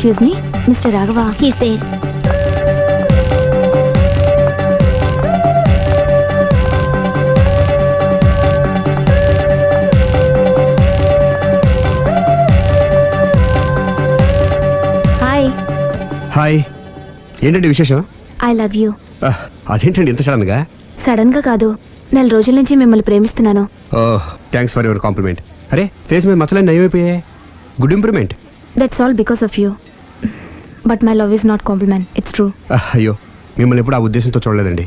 Excuse me, Mr. Raghava. He's there. Hi. Hi, ఏంటండి విశేషం? I love you. అదేంటండి ఇంత సడన్ గా? సడన్ గా కాదు, నెల రోజుల నుంచి మిమ్మల్ని ప్రేమిస్తున్నాను. Oh, thanks for your compliment. అరే, ఫేస్ మీద మచ్చలన్నీ నయమైపోయాయి. Good improvement. That's all because of you. But my love is not compliment. It's true. అయ్యో, మిమ్మల్ని ఎప్పుడు ఆ ఉద్దేశంతో చూడలేదండి.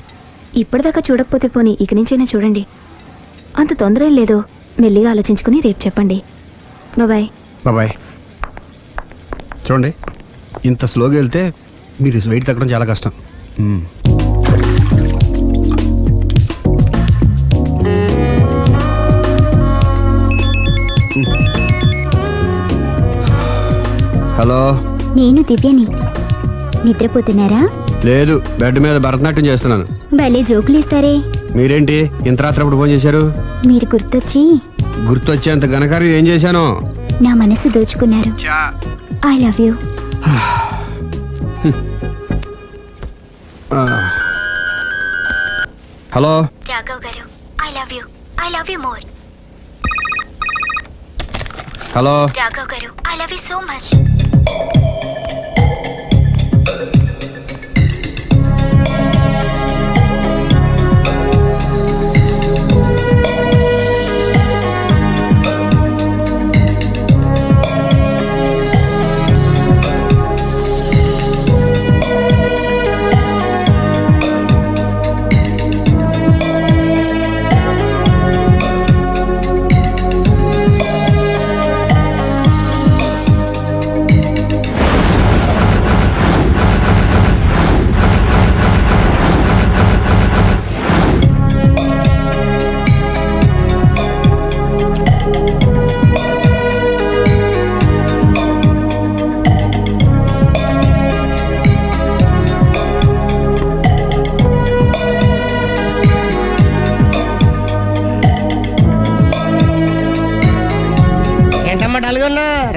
ఇప్పటిదాకా చూడకపోతే పోనీ ఇక నుంచైనా చూడండి. అంత తొందర ఏం లేదు, మెల్లిగా ఆలోచించుకుని రేపు చెప్పండి. బాయ్. బాయ్. చూడండి, ఇంత స్లోగా వెళ్తే మీరు వెయిట్ తగ్గడం చాలా కష్టం. హలో, నేను దివ్యని. నిద్రపోతున్నారా? లేదు, బెడ్ మీద భరతనాట్యం చేస్తున్నాను. భలే జోకులు ఇస్తారే. మీరేంటి ఇంత రాత్రి అప్పుడు ఫోన్ చేశారు? మీరు గుర్తొచ్చేంత ఘనకార్యం ఏం చేశాను? నా మనసు దోచుకున్నారు. I love you. Hello Raghav garu, I love you more. Hello Raghav garu, I love you so much.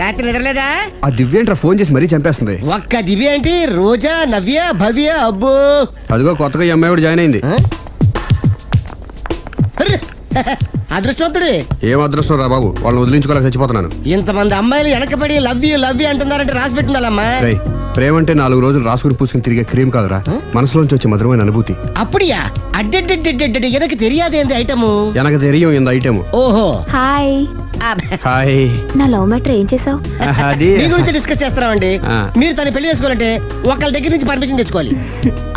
రాత్రి నిద్రలేదా? ఆ దివ్య ఏంట్రా ఫోన్ చేసి మరీ చంపేస్తుంది. ఒక్క దివ్య ఏంటి, రోజా, నవ్య, భవ్య, అబ్బో అదిగో కొత్తగా ఈ అమ్మాయి కూడా జాయిన్ అయింది. అదృష్టవంతుడు. ఏం అదృష్టం రా బాబు, వాళ్ళని వదిలించుకోలేక చచ్చిపోతున్నాను. ఇంతమంది అమ్మాయిలు వెనకబడి లవ్ యూ అంటున్నారంటే రాసి పెట్టిందాలమ్మా. ప్రేమ అంటే 4 రోజులు రాసుకుని పూసుకుని తిరిగే క్రీమ్ కాదురా, మనసులోంచి వచ్చే మధురమైన అనుభూతి. అప్పుడియా? అడ్డెడ్డెడ్డెడ్డెడ్ ఎనకు తెలియదేంది ఐటము. ఎనకు తెలియం ఇంత ఐటము. ఓహో, హాయ్. హాయ్. నా లవ్ మ్యాటర్ ఏం చేసావు? అది మీ గురించి డిస్కస్ చేస్తున్నామండి. మీరు తన పెళ్లి చేసుకోవాలంటే ఒకళ్ళ దగ్గర నుంచి పర్మిషన్ తెచ్చుకోవాలి.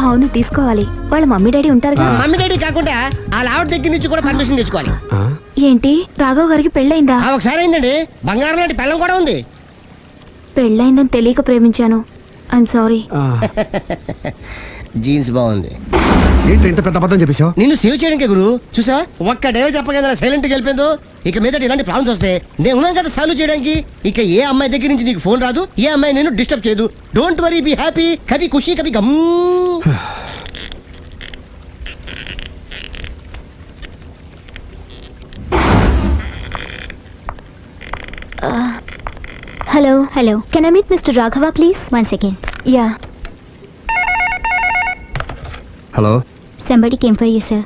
అవును, తీసుకోవాలి. వాళ్ళ మమ్మీ డాడీ ఉంటారు. మమ్మీ డాడీ కాకుండా వాళ్ళ ఆవిడ దగ్గర నుంచి కూడా పర్మిషన్ తెచ్చుకోవాలి. ఏంటి, రాఘవ్ గారికి పెళ్ళయిందా? ఒకసారి అయిందండి. బంగారం లాంటి పెళ్ళం కూడా ఉంది. పెళ్ళయిందని తెలియక ప్రేమించాను. I'm sorry. జీన్స్ బాగుంది. ఏంటి ఇంత పెద్ద అబద్ధం చెప్పేశావు? నిన్ను సేవ్ చేయడానికి గురు. చూసా, ఒక్క డే చెప్పగల సైలెంట్ గా వెళ్ళిపోయిందో. ఇక మీద ఇలాంటి ప్రాబ్లమ్స్ వస్తే నేను ఉన్నాను కదా సాల్వ్ చేయడానికి. ఇక ఏ అమ్మాయి దగ్గర నుంచి నీకు ఫోన్ రాదు, ఏ అమ్మాయి నేను డిస్టర్బ్ చేయదు. Don't worry, be happy. Kabhi Khushi Kabhi Gham. Hello. Can I meet Mr. Raghava, please? 1 second. Yeah. Hello. Somebody came for you, sir.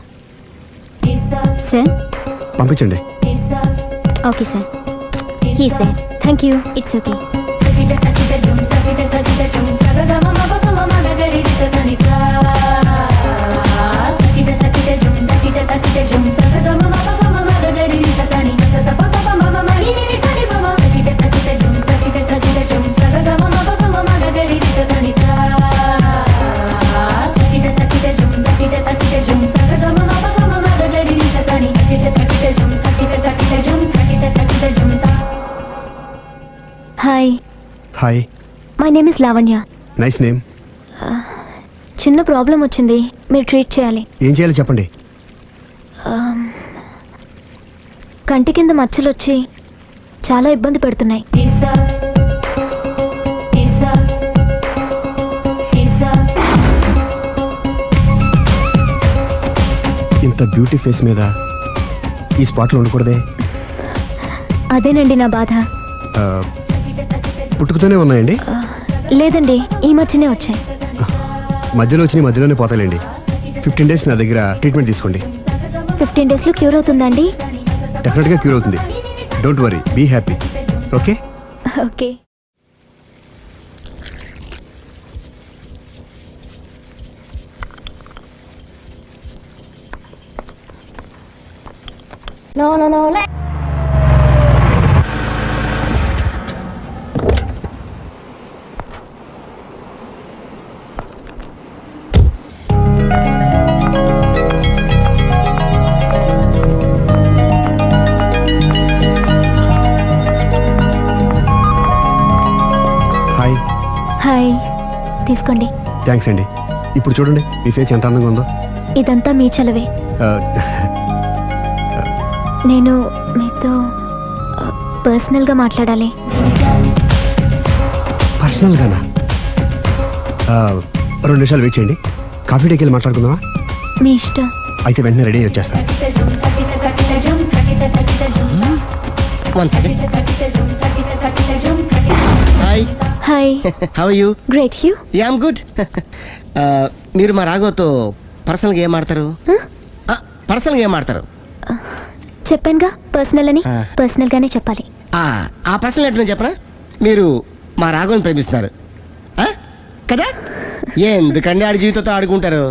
Sir? పంపించండి. Okay, sir. He's there. Thank you. It's okay. Hi. My name is Lavanya. Nice name. చిన్న problem వచ్చింది, మీరు treat చేయాలి. ఏం చేయాలి చెప్పండి. కంటి కింద మచ్చలు వచ్చి చాలా ఇబ్బంది పెడుతున్నాయి. ఇంత బ్యూటీ ఫేస్ మీద ఈ స్పాట్లో ఉండకూడదే. అదేనండి నా బాధ. పుట్టుకతోనే ఉన్నాయండి? లేదండి, ఈ మధ్యనే వచ్చాయి. మధ్యలో వచ్చి మధ్యలోనే పోతాయిలేండి. 15 days నా దగ్గర ట్రీట్మెంట్ తీసుకోండి. 15 daysలో క్యూర్ అవుతుందండి? డెఫినెట్గా క్యూర్ అవుతుంది. Don't worry, be happy. Okay okay. No. Hi, తీసుకోండి. థ్యాంక్స్ అండి. ఇప్పుడు చూడండి మీ ఫేస్ ఎంత అందంగా ఉందో. ఇదంతా మీ చలవే. నేను మీతో పర్సనల్గా మాట్లాడాలి. పర్సనల్గానా? 2 నిమిషాలు వెయిట్ చేయండి. కాఫీ డేకి వెళ్ళి మాట్లాడుకుందామా? మీ ఇష్టం. అయితే వెంటనే రెడీ అయ్యి వచ్చేస్తాను. Hi. How are you? Great. You? Ya, I am good. మీరు మా రాఘవతో పర్సనల్గా ఏం ఆడతారు? పర్సనల్గా ఏం ఆడతారు? చెప్పానుగా పర్సనల్ అని. పర్సనల్ గానే చెప్పాలి. ఆ పర్సనల్ ఏంటో చెప్పరా? మీరు మా రాఘవని ప్రేమిస్తున్నారు కదా? ఎందుకండి ఆడి జీవితంతో ఆడుకుంటారు?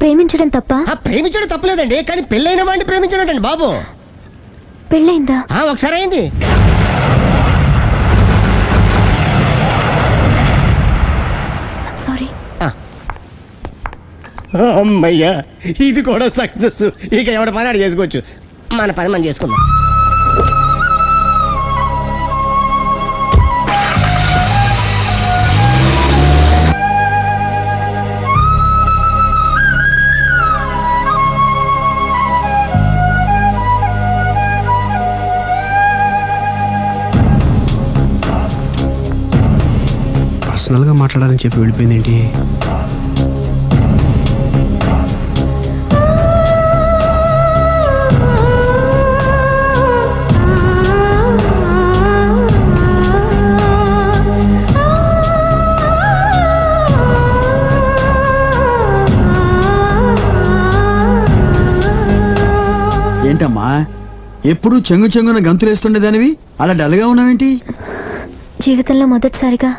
ప్రేమించడం తప్ప? ప్రేమించడం తప్పలేదండి, కానీ పెళ్ళైన వాడిని ప్రేమించడం అండి బాబు. పెళ్ళైందా? ఒకసారి అయింది. సారీ. అమ్మయ్యా, ఇది కూడా సక్సెస్. ఇక ఎవడ పని ఆడు చేసుకోవచ్చు. మన పని మనం చేసుకుందాం. పర్సనల్గా మాట్లాడాలని చెప్పి వెళ్ళిపోయింది ఏంటి? ఏంటమ్మా ఎప్పుడు చెంగున గంతులేస్తుండేదానివి అలా డల్గా ఉన్నావేంటి? జీవితంలో మొదటిసారిగా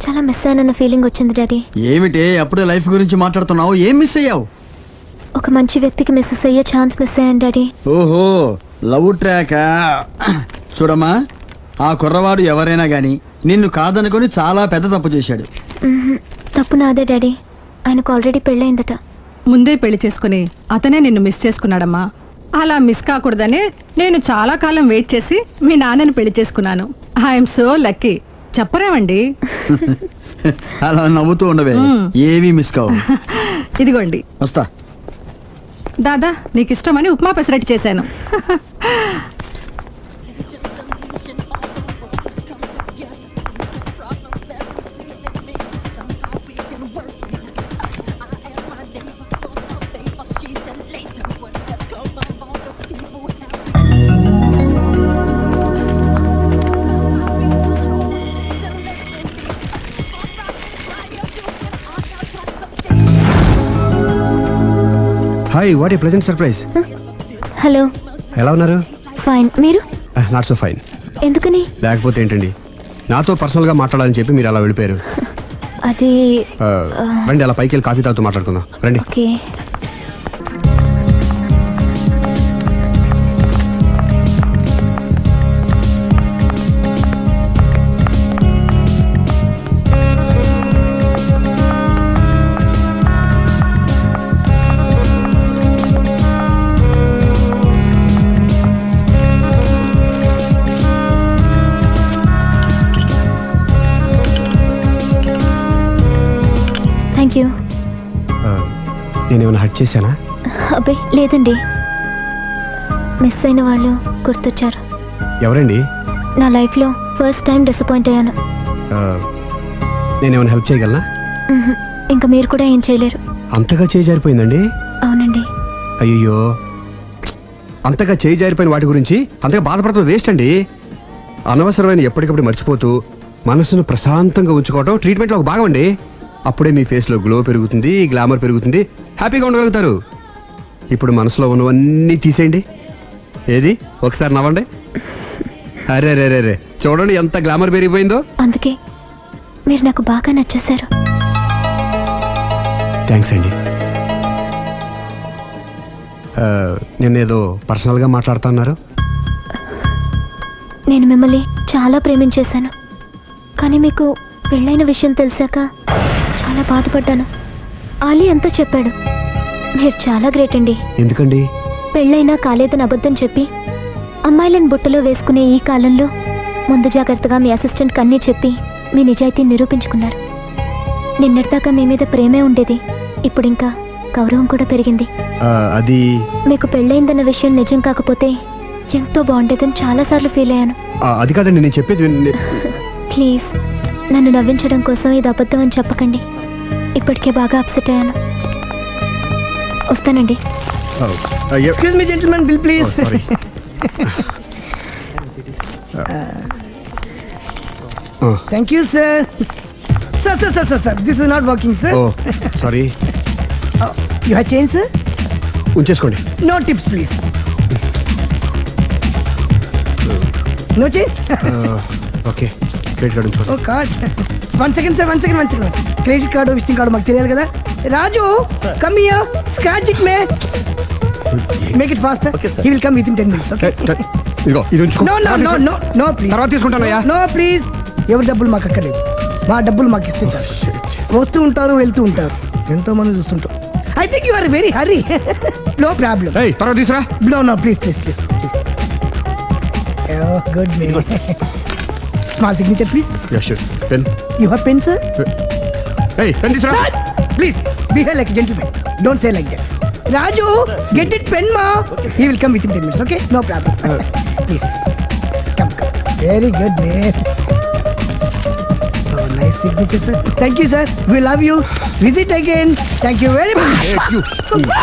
చాలా మిస్ అయిన ఫీలింగ్ వచ్చింది డాడీ. ఏమిటే అప్పుడే లైఫ్ గురించి మాట్లాడుతున్నావు? ఏం మిస్ అయ్యావు? ఒక మంచి వ్యక్తికి మిస్ అయ్యే ఛాన్స్ మిస్ అయ్యాను డాడీ. ఓహో, లవ్ ట్రాక్. చూడమ్మా, ఆ కుర్రవాడు ఎవరైనా గాని నిన్ను కాదనుకొని చాలా పెద్ద తప్పు చేశాడు. తప్పు నాదే డాడీ. ఆయనకు ఆల్రెడీ పెళ్ళయిందట. ముందే పెళ్లి చేసుకుని అతనే నిన్ను మిస్ చేసుకున్నాడమ్మా. అలా మిస్ కాకూడదనే నేను చాలా కాలం వెయిట్ చేసి మీ నాన్నని పెళ్లి చేసుకున్నాను. I'm so lucky. చెప్పరేమండి? అలా నవ్వుతూ ఉండవే, ఏవి మిస్ కావు. ఇదిగోండి. వస్తా. దాదా, నీకు ఇష్టమని ఉప్మా పెసరట్టు చేశాను. Hi, what a pleasant surprise. Hello. ఎలా ఉన్నారు? ఫైన్. మీరు? Not so fine. ఎందుకని? లేకపోతే ఏంటండి, నాతో పర్సనల్గా మాట్లాడాలని చెప్పి మీరు అలా వెళ్ళిపోయారు. అది రండి, అలా పైకి వెళ్ళి కాఫీ తాగుతూ మాట్లాడుకుందాం. రండి. ఓకే. Thank you. నేనేమైనా హర్ట్ చేశానా? అబ్బే లేదండి, మిస్ అయిన వాళ్ళు గుర్తొచ్చారు. ఎవరండి? నా లైఫ్లో ఫస్ట్ టైం డిసప్పాయింట్ అయ్యాను. నేనేమైనా హెల్ప్ చేయగలనా? ఇంకా మీరు కూడా ఏం చేయలేరు. అంతగా చేయి జారిపోయిందండి? అవునండి. అయ్యో, అంతగా చేయి జారిపోయిన వాటి గురించి అంతగా బాధపడటం వేస్ట్ అండి. అనవసరమైన ఎప్పటికప్పుడు మర్చిపోతూ మనసును ప్రశాంతంగా ఉంచుకోవటం ట్రీట్మెంట్లో ఒక భాగం అండి. అప్పుడే మీ ఫేస్లో గ్లో పెరుగుతుంది, గ్లామర్ పెరుగుతుంది, హ్యాపీగా ఉండగలుగుతారు. ఇప్పుడు మనసులో ఉన్నవన్నీ తీసేయండి. ఏది ఒకసారి నవ్వండి. అరే రే రే రే చూడండి ఎంత గ్లామర్ పెరిగిపోయిందో. అందుకే మీరు నాకు బాగా నచ్చేశారు. థ్యాంక్స్ అండి. నేనేదో పర్సనల్గా మాట్లాడుతున్నారు. నేను మిమ్మల్ని చాలా ప్రేమించేశాను. కానీ మీకు పెళ్ళైన విషయం తెలిసాక చాలా బాధపడ్డాను. ఆలీ అంతా చెప్పాడు. మీరు చాలా గ్రేట్ అండి. ఎందుకండి? పెళ్ళైనా కాలేదని అబద్ధం చెప్పి అమ్మాయిలను బుట్టలో వేసుకునే ఈ కాలంలో ముందు జాగ్రత్తగా మీ అసిస్టెంట్కి అన్నీ చెప్పి మీ నిజాయితీని నిరూపించుకున్నారు. నిన్నటిదాకా మీ మీద ప్రేమే ఉండేది, ఇప్పుడు ఇంకా గౌరవం కూడా పెరిగింది. అది మీకు పెళ్ళైందన్న విషయం నిజం కాకపోతే ఎంతో బాగుండేదని చాలాసార్లు ఫీల్ అయ్యాను. అది కాదండి నేను చెప్పేది. ప్లీజ్ నన్ను నవ్వించడం కోసం ఇది అబద్ధం అని చెప్పకండి. ఇప్పటికే బాగా అప్సెట్ అయ్యాను. వస్తానండి. Excuse me gentlemen, bill please. Thank you sir. Sir this is not working sir. Sorry. You have change sir? ఉంచేసుకోండి. No tips please. No change. Okay credit card ఉంచుకోండి. Oh card. One second sir, one second. Credit card visiting card మాకు తెలియాలి కదా. Raju come here, scratch it may, make it fast. He will come with in 10 minutes. Okay ఇదిగో ఇది ఉంచుకో. No please. తర్వాత తీసుకుంటానయ్యా. No please. ఎవరి డబ్బులు మాకు అక్కర్లేదు, మా డబ్బులు మాకు ఇస్తే చాలు. వస్తూ ఉంటారు, వెళ్తూ ఉంటారు, ఎంతో మంది చూస్తుంటారు. I think you are very hurry. No problem. తర్వాత తీసురా. No please. Good may. Small signature please. Pen. You have pen sir? Pen తీసురా. Please, behave like a gentleman. Don't say like that. Raju, get it pen, ma. He will come within 10 minutes, okay? No problem. Please. Come. Very good, man. Oh, nice signature, sir. Thank you, sir. We love you. Visit again. Thank you very much. Thank you. Please.